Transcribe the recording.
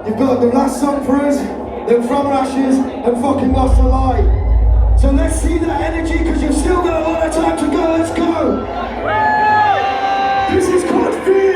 You've got the last song for us, then From Ashes, and fucking Lost a Light. So let's see that energy, because you've still got a lot of time to go. Let's go. This is called Fear.